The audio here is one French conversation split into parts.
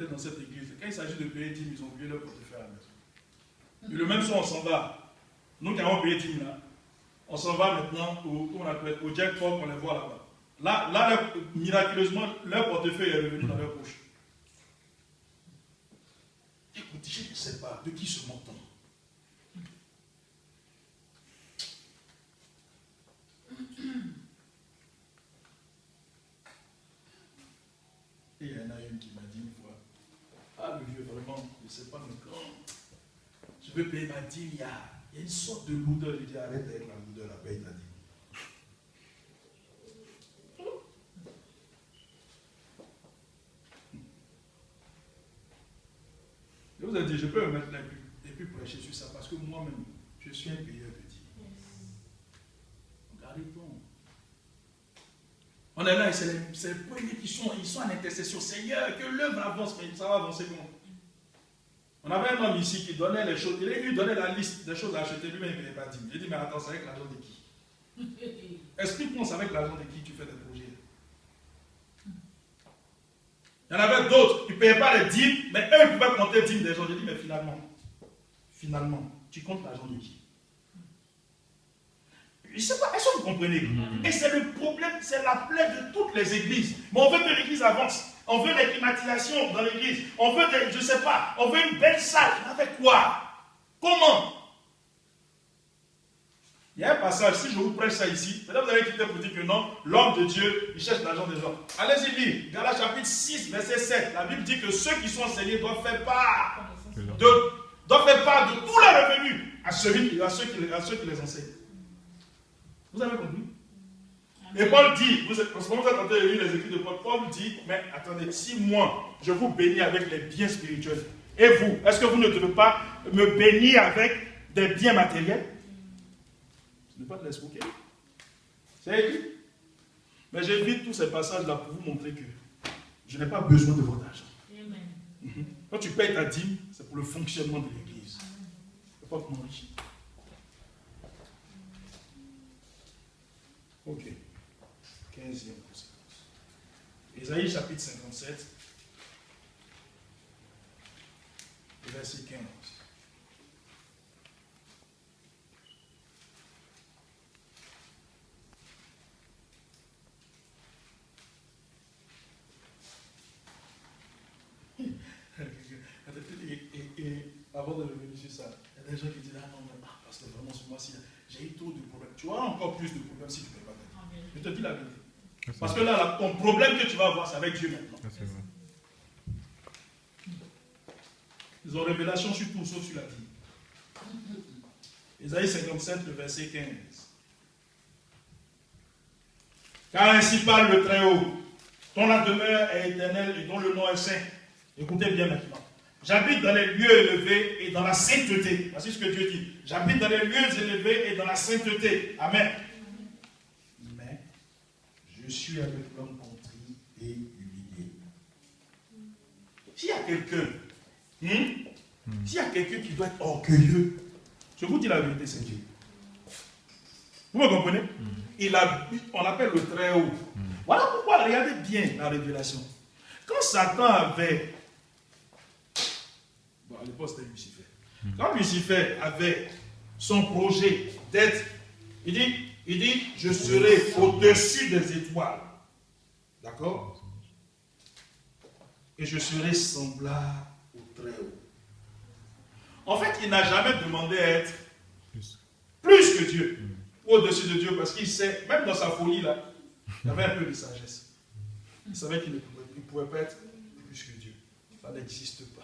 étaient dans cette église. Quand il s'agit de payer 10 000, ils ont oublié leur portefeuille à la maison. Et le même soir, on s'en va. Nous qui avons payé 10 000 là, on s'en va maintenant au jackpot, on les voit là-bas. Là, miraculeusement, leur portefeuille est revenu dans leur poche. Écoute, je ne sais pas de qui se moque-t-on. Et il y en a une qui m'a dit une fois, ah le vieux, vraiment, je ne sais pas, mais quand je veux payer ma dîme, il y a une sorte de lourdeur. Je dis, arrête avec la lourdeur, la paye ta dîme. Je vous ai dit, je peux me mettre là et puis prêcher sur ça, parce que moi-même, je suis un payeur de dîme. Donc arrêtons. On est là et c'est les premiers qui sont en intercession. Seigneur, que l'œuvre avance, mais ça va avancer comment? On avait un homme ici qui donnait les choses, il lui donnait la liste des choses à acheter, lui-même il ne payait pas 10 000. J'ai dit, mais attends, c'est avec l'argent de qui? Explique-moi, c'est avec l'argent de qui tu fais des projets. Il y en avait d'autres qui ne payaient pas les dîmes, mais eux ils pouvaient compter 10 000 des gens. J'ai dit, mais finalement, tu comptes l'argent de qui? Je ne sais pas, est-ce que vous comprenez? Et c'est le problème, c'est la plaie de toutes les églises. Mais on veut que l'église avance. On veut des climatisations dans l'église. On veut des, je ne sais pas, on veut une belle salle. Avec quoi? Comment? Il y a un passage, si je vous prêche ça ici, peut-être vous allez quitter pour dire que non, l'homme de Dieu, il cherche l'argent des gens. Allez-y lire, Galates chapitre 6, verset 7. La Bible dit que ceux qui sont enseignés doivent faire part de tous les revenus à ceux qui les enseignent. Vous avez compris? Et Paul dit, vous êtes en train de lire les écrits de Paul, Paul dit, mais attendez, si moi, je vous bénis avec les biens spirituels, et vous, est-ce que vous ne devez pas me bénir avec des biens matériels? Ce n'est pas de l'escroquerie. C'est écrit. Mais j'évite tous ces passages-là pour vous montrer que je n'ai pas besoin de votre argent. Amen. Quand tu payes ta dîme, c'est pour le fonctionnement de l'église. C'est pas pour m'enrichir. Ok. 15e conséquence. Ésaïe chapitre 57, verset 15. Et avant de revenir sur ça, il y a des gens qui disent, ah non, parce que vraiment ce mois-ci, j'ai eu trop de problèmes. Tu auras encore plus de problèmes si tu ne fais pas ta dîme. Je te dis la vérité. Parce que là, ton problème que tu vas avoir, c'est avec Dieu maintenant. Ils ont révélation sur tout, sauf sur la dîme. Ésaïe 57, le verset 15. Car ainsi parle le Très-Haut, dont la demeure est éternelle et dont le nom est saint. Écoutez bien maintenant. J'habite dans les lieux élevés et dans la sainteté. Voici ce que Dieu dit. J'habite dans les lieux élevés et dans la sainteté. Amen. Mais je suis avec l'homme contrit et humilié. S'il y a quelqu'un, s'il y a quelqu'un qui doit être orgueilleux, je vous dis la vérité, c'est Dieu. Vous me comprenez? On appelle le Très-Haut. Voilà pourquoi, regardez bien la révélation. Quand Satan avait... Bon, à l'époque, c'était Lucifer. Quand Lucifer avait son projet d'être, il dit, je serai au-dessus des étoiles. D'accord? Et je serai semblable au Très-Haut. En fait, il n'a jamais demandé à être plus que Dieu, au-dessus de Dieu, parce qu'il sait, même dans sa folie, là, il avait un peu de sagesse. Il savait qu'il ne pouvait pas être plus que Dieu. Ça n'existe pas.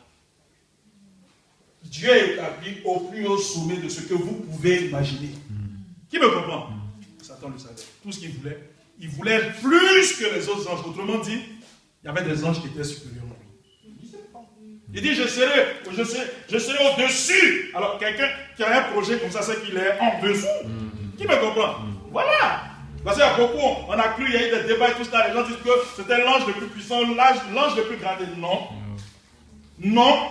Dieu est établi au plus haut sommet de ce que vous pouvez imaginer. Qui me comprend? Satan le savait. Tout ce qu'il voulait être plus que les autres anges. Autrement dit, il y avait des anges qui étaient supérieurs à lui. Il dit, je serai au-dessus. Alors, quelqu'un qui a un projet comme ça, c'est qu'il est en dessous. Qui me comprend? Voilà. Parce qu'il y a beaucoup, on a cru, il y a eu des débats et tout ça. Les gens disent que c'était l'ange le plus puissant, l'ange le plus gradé. Non. Non.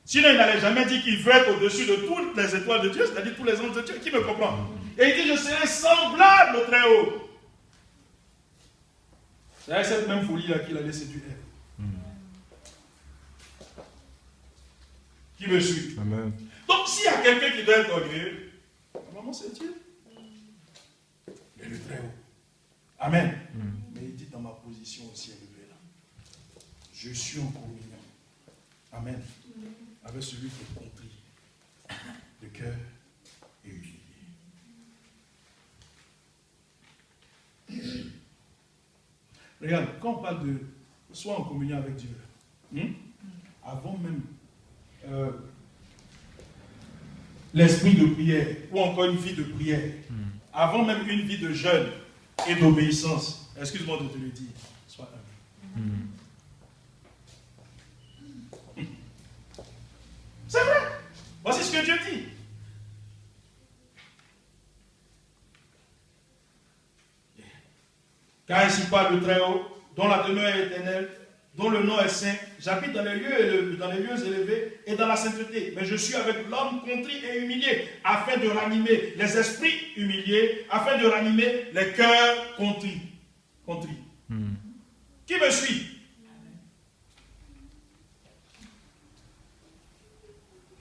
Sinon, il n'allait jamais dire qu'il veut être au-dessus de toutes les étoiles de Dieu, c'est-à-dire tous les anges de Dieu. Qui me comprend? Et il dit, je serai semblable au Très-Haut. C'est avec cette même folie-là qu'il allait séduire. Qui me suit? Amen. Donc s'il y a quelqu'un qui doit être orgueilleux, normalement c'est Dieu. Mais le très haut. Amen. Mais il dit dans ma position aussi élevée là. Je suis en communion. Amen. Avec celui qui est compris de cœur et humilié. Regarde, quand on parle de soit en communion avec Dieu, avant même l'esprit de prière, ou encore une vie de prière, avant même une vie de jeûne et d'obéissance, excuse-moi de te le dire, sois humble. C'est vrai. Voici ce que Dieu dit. Car ainsi parle le Très-Haut, dont la demeure est éternelle, dont le nom est saint. J'habite dans les lieux élevés et dans la sainteté. Mais je suis avec l'homme contrit et humilié, afin de ranimer les esprits humiliés, afin de ranimer les cœurs contrits. Qui me suit?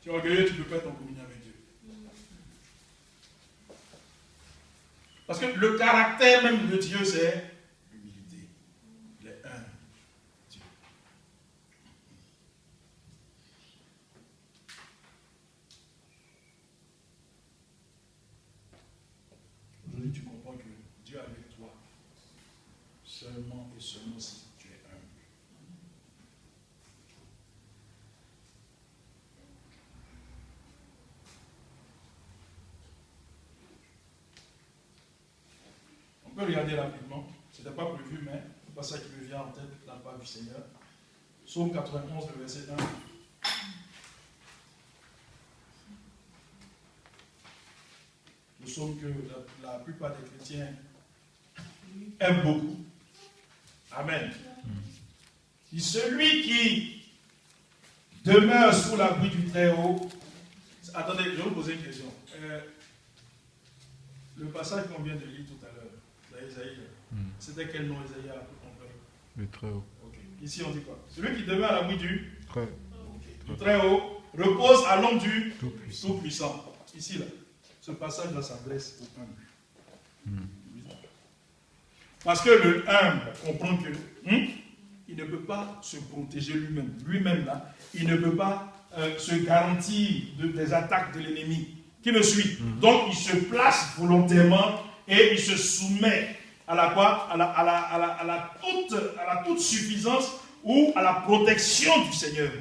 Tu es orgueilleux, tu ne peux pas être en communion avec Dieu. Parce que le caractère même de Dieu, c'est l'humilité. Il est un Dieu. Aujourd'hui, tu comprends que Dieu est avec toi seulement et seulement si tu es humble. On peut regarder rapidement, ce n'était pas prévu, mais c'est pas ça qui me vient en tête de la part du Seigneur. Psaume 91, le verset 1. Le psaume que la plupart des chrétiens aiment beaucoup. Amen. Et celui qui demeure sous l'abri du Très-Haut. Attendez, je vais vous poser une question. Le passage qu'on vient de lire tout à l'heure, d'Isaïe, c'était quel nom Isaïe a compris? Le Très-Haut. Okay. Ici on dit quoi? Celui qui demeure à l'abri du Très-Haut repose à l'ombre du Tout-Puissant. Ici là, ce passage là s'adresse au humble. Parce que le humble comprend que il ne peut pas se protéger lui-même. Lui-même là, il ne peut pas se garantir des attaques de l'ennemi. Qui me suit? Donc il se place volontairement et il se soumet à la quoi? À la toute suffisance ou à la protection du Seigneur.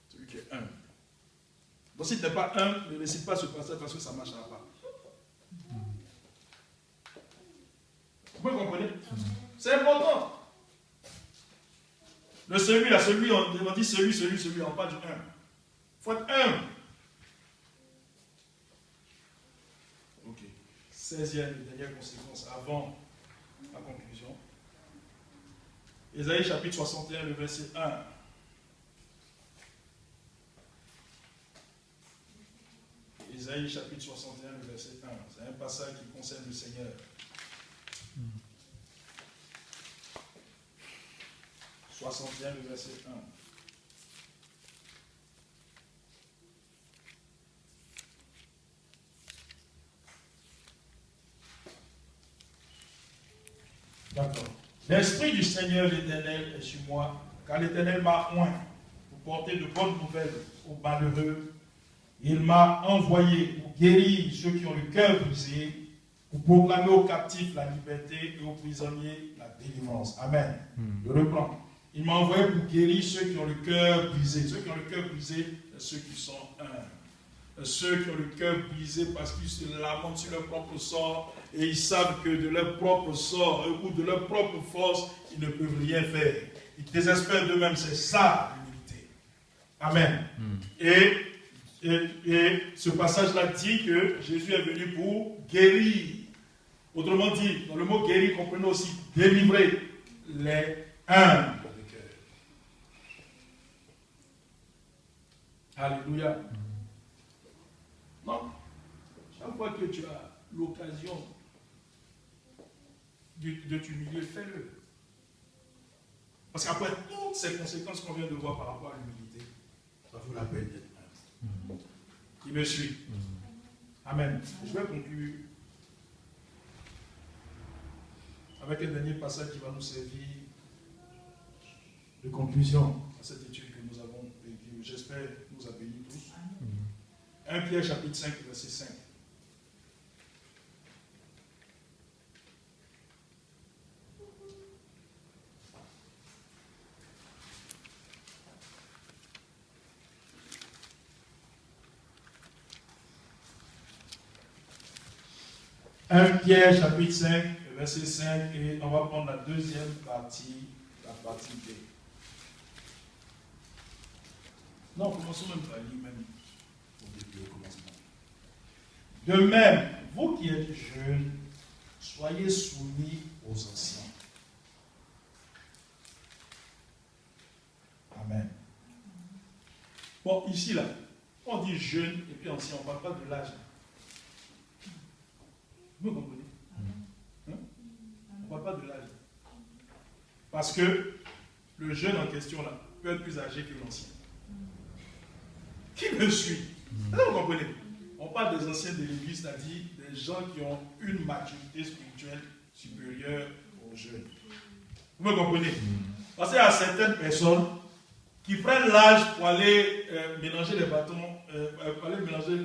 Celui qui est humble. Donc si tu n'es pas humble, ne récite pas ce passage parce que ça ne marchera pas. Vous comprenez? C'est important. Le celui là, celui, on dit celui, on parle du humble. Il faut être humble. Ok. 16e et dernière conséquence avant la conclusion. Ésaïe chapitre 61, le verset 1. Ésaïe chapitre 61, le verset 1. C'est un passage qui concerne le Seigneur. 61, le verset 1. D'accord. L'Esprit du Seigneur l'Éternel est sur moi, car l'Éternel m'a oint pour porter de bonnes nouvelles aux malheureux. Il m'a envoyé pour guérir ceux qui ont le cœur brisé, pour proclamer aux captifs la liberté et aux prisonniers la délivrance. Amen. Je reprends. Il m'a envoyé pour guérir ceux qui ont le cœur brisé. Ceux qui ont le cœur brisé, ceux qui sont humbles. Ceux qui ont le cœur brisé parce qu'ils se lamentent sur leur propre sort et ils savent que de leur propre sort ou de leur propre force, ils ne peuvent rien faire. Ils désespèrent d'eux-mêmes. C'est ça l'humilité. Amen. Et ce passage-là dit que Jésus est venu pour guérir. Autrement dit, dans le mot guérir, comprenez aussi délivrer les humbles de cœur. Alléluia. Non. Chaque fois que tu as l'occasion de t'humilier, fais-le. Parce qu'après toutes ces conséquences qu'on vient de voir par rapport à l'humilité, Ça vaut la peine d'être humble. Qui me suit? Amen. Je vais conclure avec un dernier passage qui va nous servir de conclusion à cette étude que nous avons vécue. J'espère nous a bénis tous. 1 Pierre chapitre 5, verset 5. Pierre chapitre 5, verset 5, et on va prendre la deuxième partie, la partie B. Non, commençons même par lire même au commencement. De même, vous qui êtes jeunes, soyez soumis aux anciens. Amen. Bon, ici, là, on dit jeune et puis ancien, on ne parle pas de l'âge. Vous comprenez? On ne parle pas de l'âge. Parce que le jeune en question, là, peut être plus âgé que l'ancien. Qui me suit? Vous comprenez? On parle des anciens de l'église, c'est-à-dire des gens qui ont une maturité spirituelle supérieure aux jeunes. Vous me comprenez? Parce qu'il y a certaines personnes qui prennent l'âge pour aller mélanger les bâtons, pour aller mélanger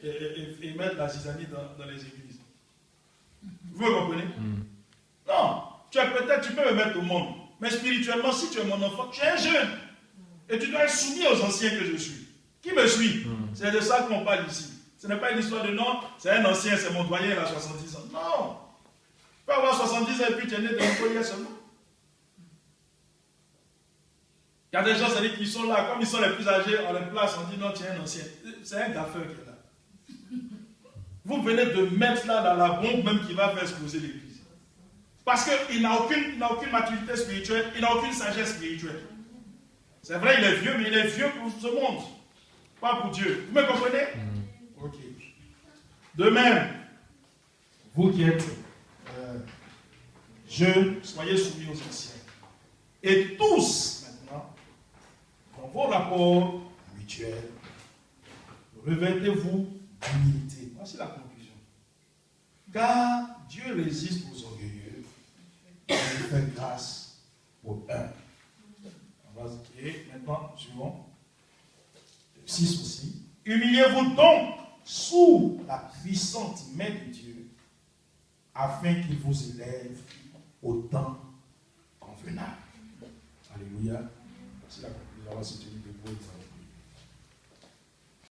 et mettre la zizanie dans les églises. Vous me comprenez? Non, tu peux me mettre au monde, mais spirituellement, si tu es mon enfant, tu es un jeune. Et tu dois être soumis aux anciens que je suis. Qui me suit? C'est de ça qu'on parle ici. Ce n'est pas une histoire de non, c'est un ancien, c'est mon doyen, il a 70 ans. Non. Tu peux avoir 70 ans et puis tu es né de l'employé seulement. Il y a des gens, c'est-à-dire qu'ils sont là, comme ils sont les plus âgés, on les place, on dit non, tu es un ancien. C'est un gaffeur qui est là. Vous venez de mettre là dans la bombe même qui va faire exploser l'église. Parce qu'il n'a aucune maturité spirituelle, il n'a aucune sagesse spirituelle. C'est vrai, il est vieux, mais il est vieux pour ce monde. Pas pour Dieu. Vous me comprenez? Ok. De même, vous qui êtes jeunes, soyez soumis aux anciens. Et tous, maintenant, dans vos rapports mutuels, revêtez-vous d'humilité. Voici la conclusion. Car Dieu résiste aux orgueilleux et il fait grâce aux humbles. Et maintenant, suivant. 6 aussi. Humiliez-vous donc sous la puissante main de Dieu, afin qu'il vous élève au temps convenable. Alléluia. C'est la conclusion. On va se tenir debout.